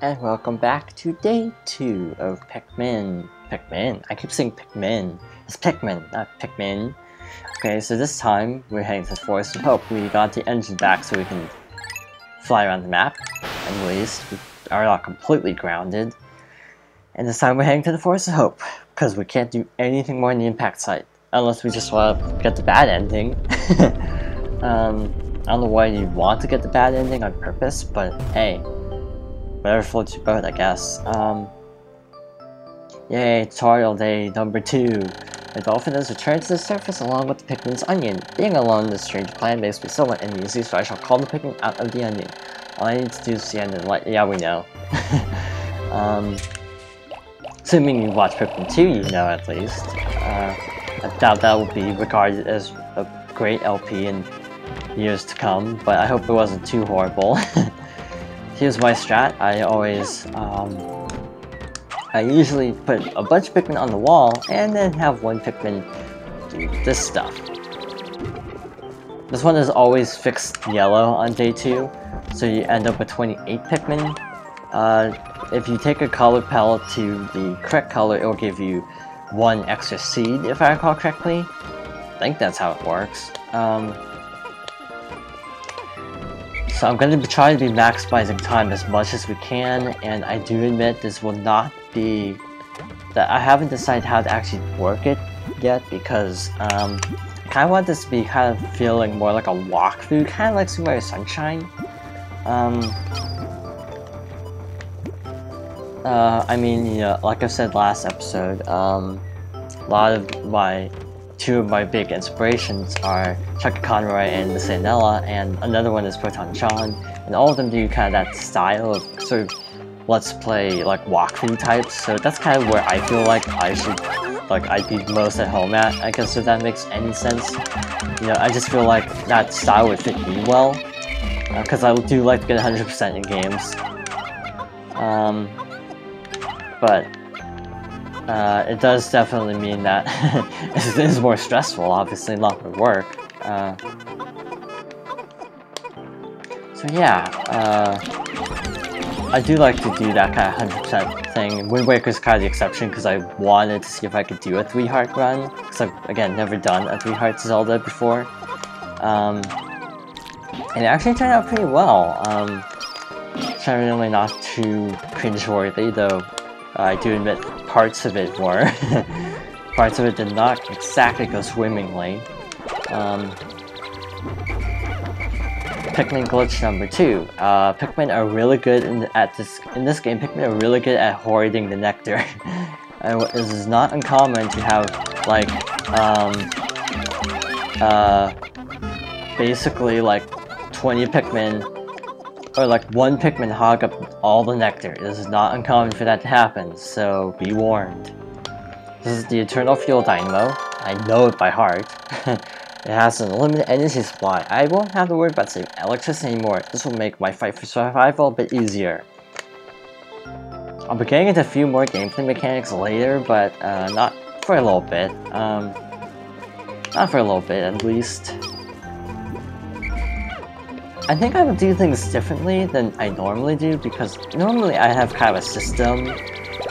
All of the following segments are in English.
and welcome back to day 2 of Pikmin. I keep saying Pikmin. It's Pikmin, not Pikmin. Okay, so this time we're heading to the Forest of Hope. We got the engine back so we can fly around the map, at least. We are not completely grounded. And this time we're heading to the Forest of Hope, because we can't do anything more in the impact site. Unless we just want to get the bad ending. I don't know why you want to get the bad ending on purpose, but hey. Whatever floats your boat, I guess. Yay, tutorial day number 2. The dolphin has returned to the surface along with the Pikmin's onion. Being alone in this strange planet makes me somewhat uneasy, so I shall call the Pikmin out of the onion. All I need to do is see the light. Yeah, we know. Assuming you watch Pikmin 2, you know at least. I doubt that will be regarded as a great LP in years to come, but I hope it wasn't too horrible. Here's my strat. I usually put a bunch of Pikmin on the wall and then have one Pikmin do this stuff. This one is always fixed yellow on day 2, so you end up with 28 Pikmin. If you take a color palette to the correct color, it will give you 1 extra seed, if I recall correctly. I think that's how it works. So I'm going to try to be maximizing time as much as we can, and I do admit this will not be... that I haven't decided how to actually work it yet, because I kind of want this to be kind of feeling more like a walkthrough, kind of like Super Mario Sunshine. I mean, you know, like I said last episode, a lot of two of my big inspirations are Chucky Conroy and the Sanella, and another one is Proton John, and all of them do kind of that style of sort of let's play like walkthrough types, so that's kind of where I feel like I'd be most at home at, I guess, if that makes any sense. You know, I just feel like that style would fit me well, because I do like to get 100% in games. But it does definitely mean that it is more stressful, obviously, a lot more work. So yeah, I do like to do that kind of 100% thing. Wind Waker is kind of the exception because I wanted to see if I could do a 3-heart run, because I've, again, never done a 3-heart Zelda before. And it actually turned out pretty well. Generally not too cringe-worthy, though I do admit parts of it were. Parts of it did not exactly go swimmingly. Pikmin glitch number 2. Pikmin are really good in this game. Pikmin are really good at hoarding the nectar. This is not uncommon to have like basically like 20 Pikmin. Or like 1 Pikmin hog up all the nectar. This is not uncommon for that to happen, so be warned. This is the Eternal Fuel Dynamo. I know it by heart. It has an unlimited energy supply. I won't have to worry about saving electricity anymore. This will make my fight for survival a bit easier. I'll be getting into a few more gameplay mechanics later, but not for a little bit. Not for a little bit, at least. I think I would do things differently than I normally do, because normally I have kind of a system,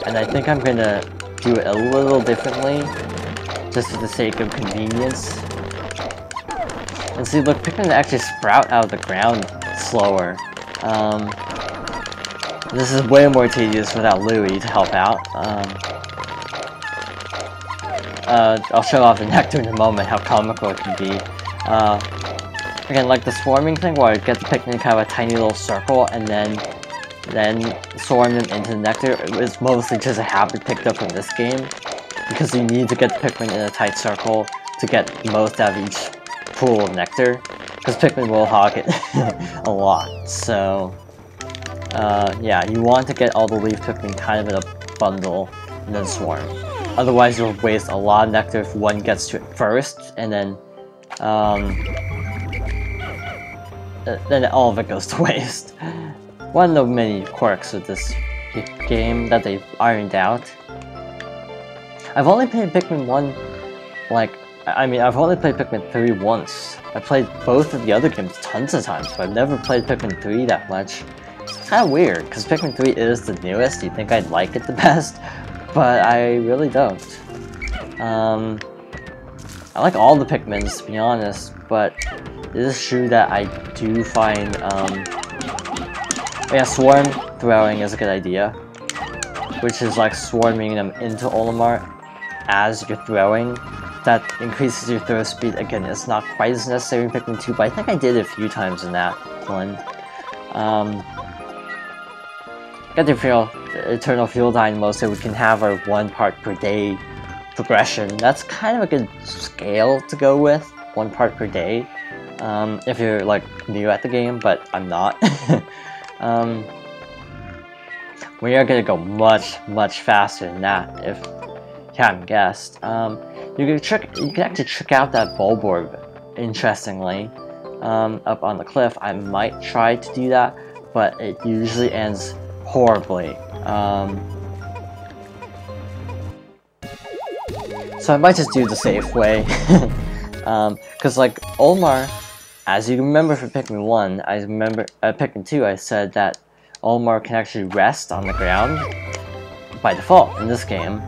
and I think I'm gonna do it a little differently, just for the sake of convenience. And see, look, Pikmin actually sprout out of the ground slower. This is way more tedious without Louie to help out. I'll show off the nectar in a moment, how comical it can be. Again, like the swarming thing, where I get the Pikmin kind of a tiny little circle, and then swarm them into the nectar, is mostly just a habit picked up in this game, because you need to get the Pikmin in a tight circle to get the most out of each pool of nectar, because Pikmin will hog it a lot. So, yeah, you want to get all the leaf Pikmin kind of in a bundle, and then swarm. Otherwise, you'll waste a lot of nectar if one gets to it first, and then all of it goes to waste. One of the many quirks of this game that they've ironed out. I've only played Pikmin 1, I've only played Pikmin 3 once. I played both of the other games tons of times, but I've never played Pikmin 3 that much. kind of weird, because Pikmin 3 is the newest. You'd think I'd like it the best, but I really don't. I like all the Pikmins, to be honest, but it is true that I do find, yeah, swarm throwing is a good idea, which is like swarming them into Olimar as you're throwing. That increases your throw speed. Again, it's not quite as necessary in Pikmin 2, but I think I did it a few times in that one. Got to feel Eternal Fuel Dynamo, so we can have our 1 part per day progression. That's kind of a good scale to go with, 1 part per day, if you're like new at the game, but I'm not. We are gonna go much faster than that, if you haven't guessed. You can actually check out that Bulborb, interestingly, up on the cliff. I might try to do that, but it usually ends horribly. So I might just do the safe way. Because like Olimar, as you remember from Pikmin 1, I remember Pikmin 2 I said that Olimar can actually rest on the ground by default in this game.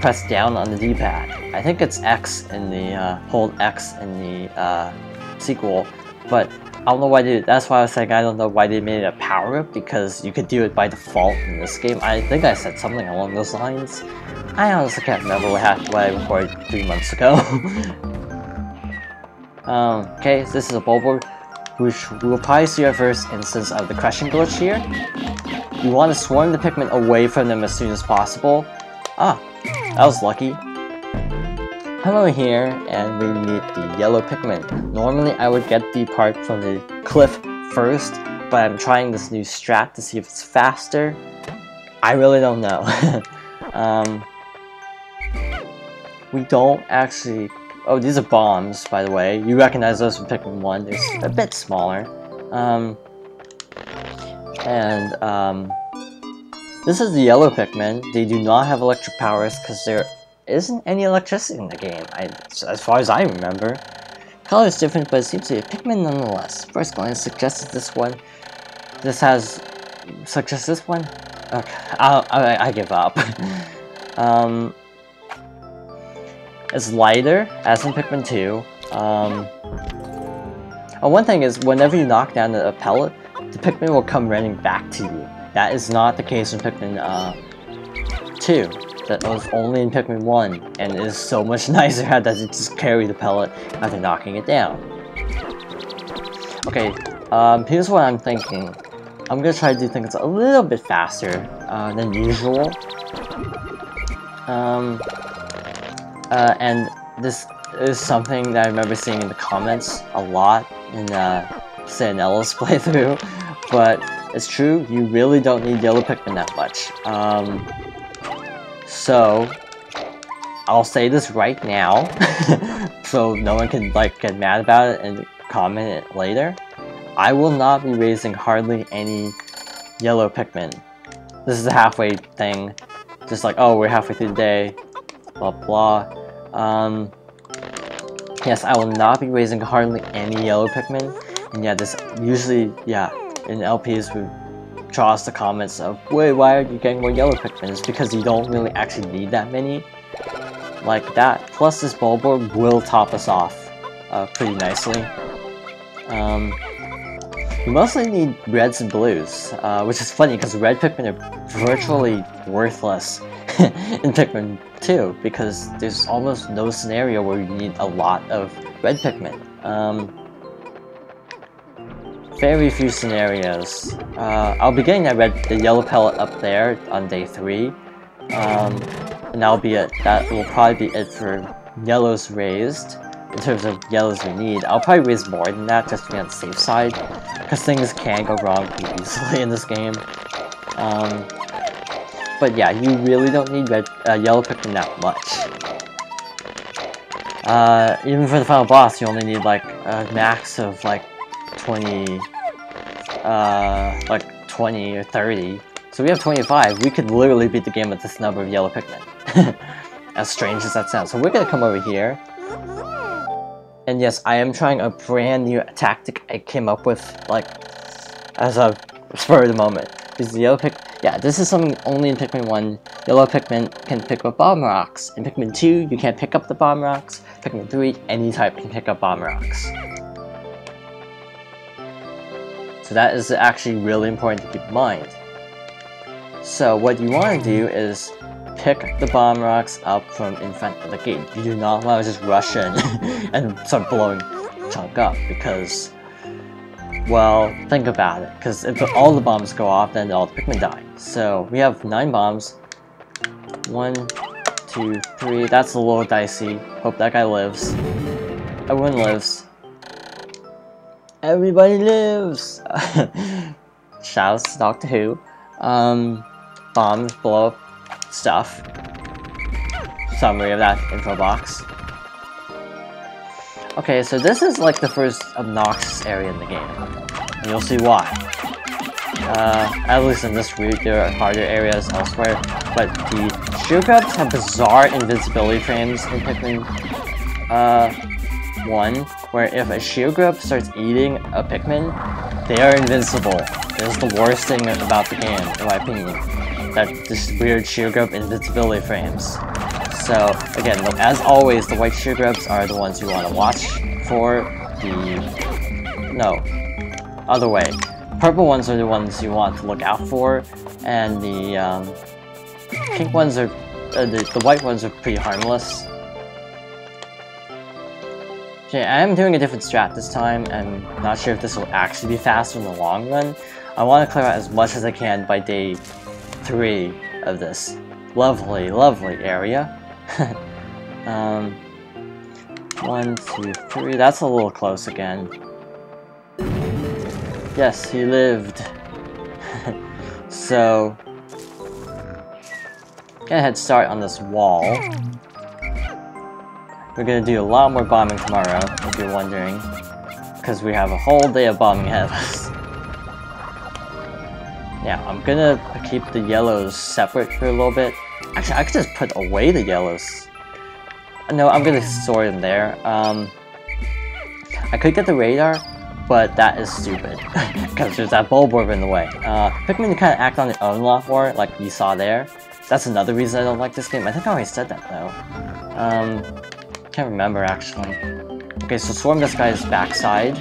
Press down on the D-pad. I think it's X in the hold X in the sequel, but I don't know why they. That's why I was saying I don't know why they made it a power-up, because you could do it by default in this game. I think I said something along those lines. I honestly can't remember what I recorded 3 months ago. Okay, so this is a Bulborb, which we'll probably see our first instance of the crushing glitch here. You want to swarm the Pikmin away from them as soon as possible. Ah, that was lucky. Come over here and we meet the yellow Pikmin. Normally I would get the part from the cliff first, but I'm trying this new strat to see if it's faster. I really don't know. We don't actually... Oh, these are bombs, by the way. You recognize those from Pikmin 1. They're a bit smaller. This is the yellow Pikmin. They do not have electric powers because there isn't any electricity in the game, as far as I remember. Color is different, but it seems to be a Pikmin nonetheless. First glance suggested this one. Suggests this one? Okay, I give up. It's lighter, as in Pikmin 2. One thing is, whenever you knock down a pellet, the Pikmin will come running back to you. That is not the case in Pikmin 2. That was only in Pikmin 1, and it is so much nicer how does it just carry the pellet after knocking it down. Okay, here's what I'm thinking. I'm gonna try to do things a little bit faster than usual. And this is something that I remember seeing in the comments a lot in Sanella's playthrough, but it's true, you really don't need yellow Pikmin that much. So, I'll say this right now, so no one can like get mad about it and comment it later. I will not be raising hardly any yellow Pikmin. This is a halfway thing, just like, oh, we're halfway through the day, blah blah. Yes, I will not be raising hardly any yellow Pikmin, and yeah, this usually, yeah, in LPs we draws the comments of, wait, why are you getting more yellow Pikmin? It's because you don't really actually need that many like that. Plus this Bulborb will top us off pretty nicely. You mostly need reds and blues, which is funny because red Pikmin are virtually worthless in Pikmin 2 because there's almost no scenario where you need a lot of red Pikmin. Very few scenarios. I'll be getting the yellow pellet up there on day 3, and that'll be it. That will probably be it for yellows raised. In terms of yellows we need, I'll probably raise more than that just to be on the safe side, because things can go wrong pretty easily in this game. But yeah, you really don't need yellow Pikmin that much. Even for the final boss, you only need like a max of like 20 or 30. So we have 25. We could literally beat the game with this number of yellow Pikmin. As strange as that sounds. So we're gonna come over here. And yes, I am trying a brand new tactic I came up with, like, as a for the moment. Because the yellow yeah, this is something only in Pikmin 1. Yellow Pikmin can pick up bomb rocks. In Pikmin 2, you can't pick up the bomb rocks. Pikmin 3, any type can pick up bomb rocks. So that is actually really important to keep in mind. So what you want to do is pick the bomb rocks up from in front of the gate. You do not want to just rush in and start blowing chunk up, because, well, think about it. Because if all the bombs go off, then all the Pikmin die. So we have 9 bombs. 1, 2, 3. That's a little dicey. Hope that guy lives. Everyone lives. Everybody lives! Shouts to Doctor Who. Bombs blow up stuff. Summary of that info box. Okay, so this is like the first obnoxious area in the game. And you'll see why. At least in this route, there are harder areas elsewhere. But the Shield Grubs have bizarre invincibility frames in Pikmin 1, where if a Shield Grub starts eating a Pikmin, they are invincible. It is the worst thing about the game, in my opinion. That this weird Shield Grub invincibility frames. So, again, as always, the white Shield Grubs are the ones you want to watch for. Other way. Purple ones are the ones you want to look out for, and the pink ones are, the white ones are pretty harmless. Okay, I am doing a different strat this time, and I'm not sure if this will actually be faster in the long run. I want to clear out as much as I can by day 3 of this lovely, lovely area. 1, 2, 3. That's a little close again. Yes, he lived. So, get a head start on this wall. We're gonna do a lot more bombing tomorrow, if you're wondering, because we have a whole day of bombing ahead of us. Now, I'm gonna keep the yellows separate for a little bit. Actually, I could just put away the yellows. No, I'm gonna store them there. I could get the radar, but that is stupid, because there's that Bulborb in the way. Pikmin kind of act on their own a lot more, like you saw there. That's another reason I don't like this game. I think I already said that, though. Can't remember, actually. Okay, so swarm this guy's backside.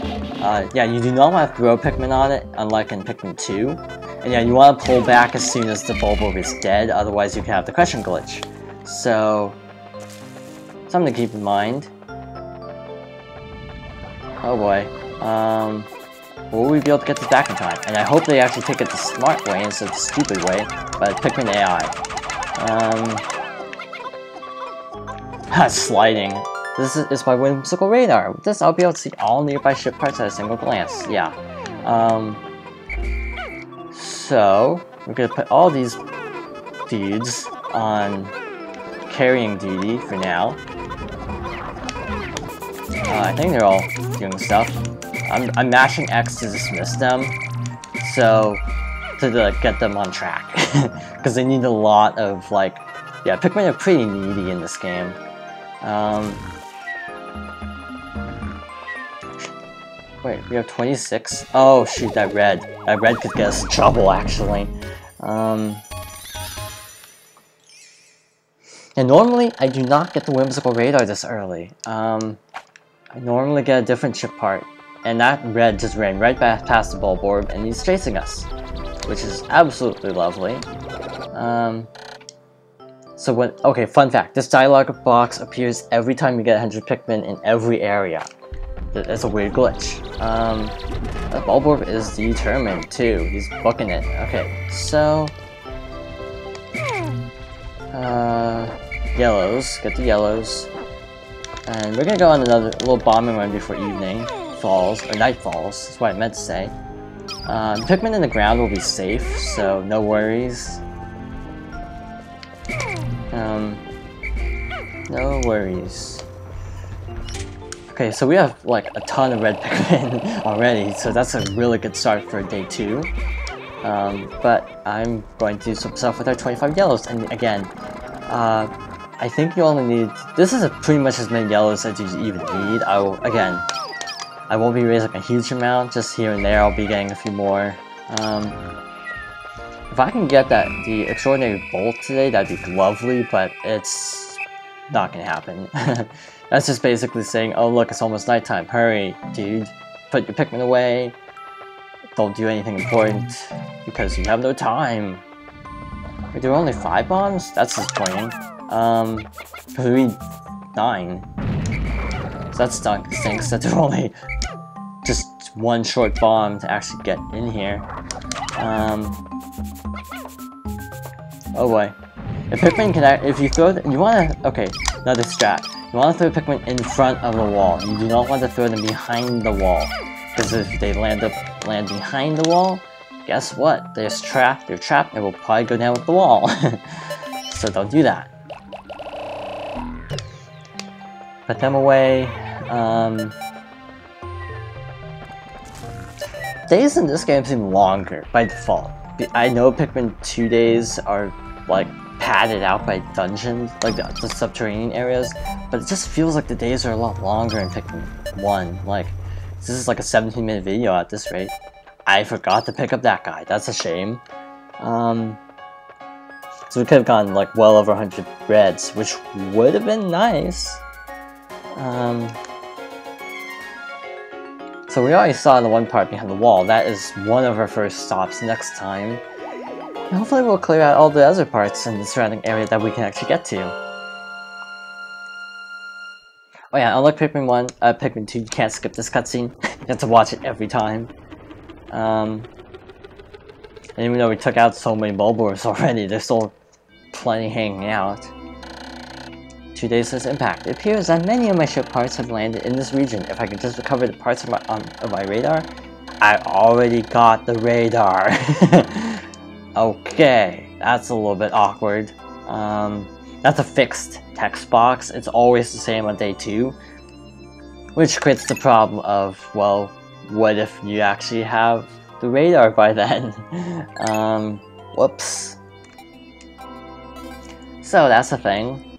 Yeah, you do not want to throw Pikmin on it, unlike in Pikmin 2. And yeah, you want to pull back as soon as the Bulborb is dead, otherwise you can have the crushing glitch. So, something to keep in mind. Oh boy. Will we be able to get this back in time? And I hope they actually take it the smart way instead of the stupid way, but Pikmin AI. Sliding. This is my whimsical radar. With this, I'll be able to see all nearby ship parts at a single glance. Yeah. So, we're gonna put all these dudes on carrying duty for now. I think they're all doing stuff. I'm mashing X to dismiss them, so to get them on track, because they need a lot of yeah, Pikmin are pretty needy in this game. Wait, we have 26? Oh shoot, that red could get us in trouble actually. And normally I do not get the whimsical radar this early. I normally get a different chip part, and that red just ran right past the Bulborb, and he's chasing us, which is absolutely lovely. So okay, fun fact, this dialogue box appears every time you get 100 Pikmin in every area. That's a weird glitch. The Bulborb is determined too, he's booking it. Okay, so... yellows, get the yellows. And we're gonna go on another little bombing run before evening falls, or night falls, that's what I meant to say. Pikmin in the ground will be safe, so no worries. No worries. Okay, so we have like a ton of red Pikmin already, so that's a really good start for day 2. But I'm going to do some stuff with our 25 yellows, and again, I think you only need... This is pretty much as many yellows as you even need. I won't be raising a huge amount, just here and there I'll be getting a few more. If I can get the extraordinary bolt today, that'd be lovely, but it's not gonna happen. That's just basically saying, oh look, it's almost nighttime, hurry, dude, put your Pikmin away, don't do anything important, because you have no time. Wait, there were only 5 bombs? That's disappointing. Because we need 9. So that stinks that there were only just 1 short bomb to actually get in here. Oh boy. If Pikmin can if you throw you wanna, okay, another strat. You wanna throw Pikmin in front of the wall. You do not want to throw them behind the wall. Because if they land behind the wall, guess what? They're trapped, they will probably go down with the wall. So don't do that. Put them away. Days in this game seem longer by default. I know Pikmin 2 days are like padded out by dungeons, like the subterranean areas, but it just feels like the days are a lot longer in Pikmin 1. Like, this is like a 17-minute video at this rate. I forgot to pick up that guy, that's a shame. So we could have gotten like well over 100 reds, which would have been nice. So we already saw the one part behind the wall. That is one of our first stops next time. And hopefully we'll clear out all the other parts in the surrounding area that we can actually get to. Oh yeah, unlike Pikmin 2, you can't skip this cutscene. You have to watch it every time. And even though we took out so many Bulbors already, there's still plenty hanging out. 2 days since impact. It appears that many of my ship parts have landed in this region. If I could just recover the parts of my radar. I already got the radar. Okay, that's a little bit awkward. That's a fixed text box. It's always the same on day 2. Which creates the problem of, well, what if you actually have the radar by then? Whoops. So that's the thing.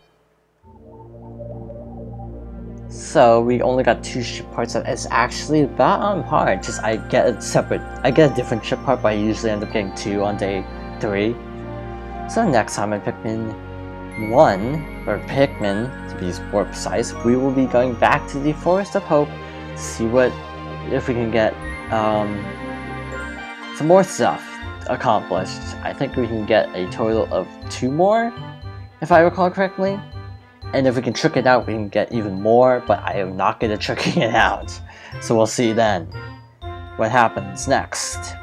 So we only got 2 ship parts. It's actually about on par. Just I get a different ship part, but I usually end up getting 2 on day 3. So next time in Pikmin 1, or Pikmin to be more precise, we will be going back to the Forest of Hope to see if we can get some more stuff accomplished. I think we can get a total of 2 more, if I recall correctly. And if we can trick it out, we can get even more, but I am not good at tricking it out. So we'll see then what happens next.